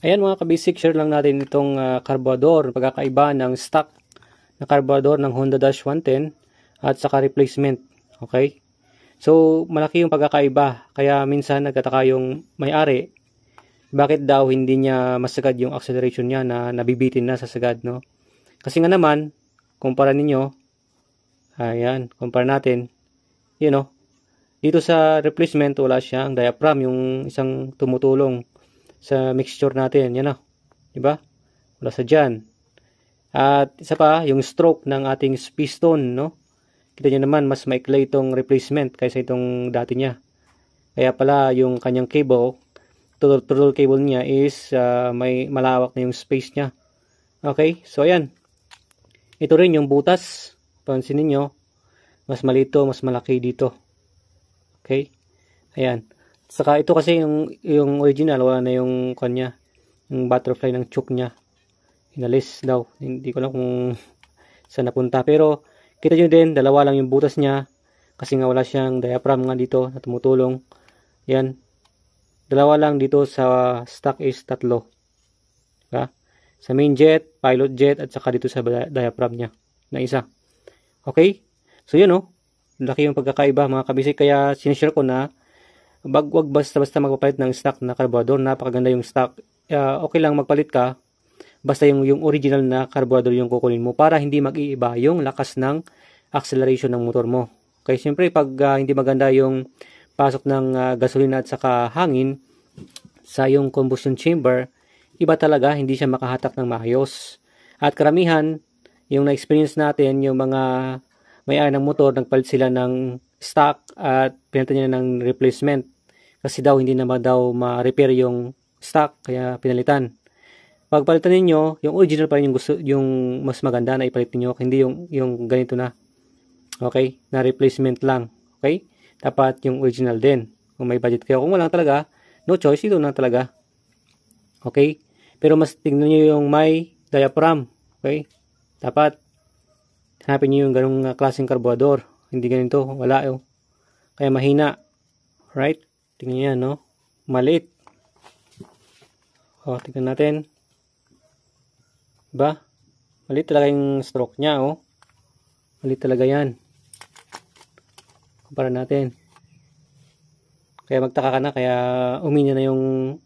Ayan mga kabisik, share lang natin itong carburetor, pagkakaiba ng stock na carburetor ng Honda Dash 110 at saka replacement. Okay? So, malaki yung pagkakaiba. Kaya minsan nagtataka yung may-ari, bakit daw hindi niya masagad yung acceleration niya na nabibitin na sa sagad, no? Kasi nga naman, kumpara ninyo, ayan, kumpara natin, you know, dito sa replacement, wala siyang diaphragm, yung isang tumutulong sa mixture natin. Yan na. Diba? Wala sa dyan. At isa pa, yung stroke ng ating piston, no? Kita nyo naman, mas maikli itong replacement kaysa itong dati niya. Kaya pala, yung kanyang cable, total cable niya is may malawak na yung space niya. Okay? So, ayan. Ito rin yung butas. Pansin niyo mas malito, mas malaki dito. Okay? Ayan. Saka ito kasi yung original, wala na yung kanya, yung butterfly ng choke niya. Inalis daw. Hindi ko alam kung saan napunta. Pero kita nyo din, dalawa lang yung butas niya. Kasi nga wala siyang diaphragm nga dito na tumutulong. Yan. Dalawa lang dito sa stock is tatlo. Diba? Sa main jet, pilot jet, at saka dito sa diaphragm niya na isa. Okay? So yun o. Laki yung pagkakaiba mga kabisik. Kaya sinishare ko na wag basta-basta magpapalit ng stock na carburetor. Napakaganda yung stock. Okay lang magpalit ka. Basta yung original na carburetor yung kukunin mo para hindi mag-iiba yung lakas ng acceleration ng motor mo. Okay, siyempre pag hindi maganda yung pasok ng gasolina at saka hangin sa yung combustion chamber, iba talaga, hindi siya makahatak ng maayos. At karamihan, yung na-experience natin, yung mga may-ari ng motor, nagpalit sila ng stock at pinalitan niya ng replacement. Kasi daw hindi naman daw ma-repair yung stock, kaya pinalitan. Pagpalitan niyo, yung original pa rin yung gusto, yung mas maganda na ipalit niyo, hindi yung ganito na. Okay? Na replacement lang. Okay? Dapat yung original din. Kung may budget kayo, kung wala talaga, no choice, ito na talaga. Okay? Pero mas tingnan niyo yung may diaphragm. Okay? Dapat hanapin niyo yung ganung klaseng carburetor. Hindi ganito, wala eh. Kaya mahina. Right? Tingnan niyo yan, no? Maliit. O, tingnan natin. Diba? Maliit talaga yung stroke niya, oh. Maliit talaga yan. Kumpara natin. Kaya magtaka ka na, kaya uminya na yung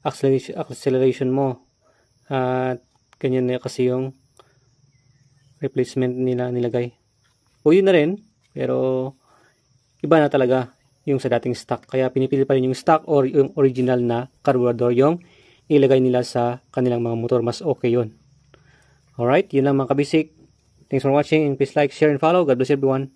acceleration mo. At ganyan na kasi yung replacement nila nilagay. O yun na rin, pero iba na talaga yung sa dating stock. Kaya pinipili pa rin yung stock or yung original na carburetor yung ilagay nila sa kanilang mga motor. Mas okay yun. Alright, yun lang mga kabisik. Thanks for watching and please like, share, and follow. God bless everyone.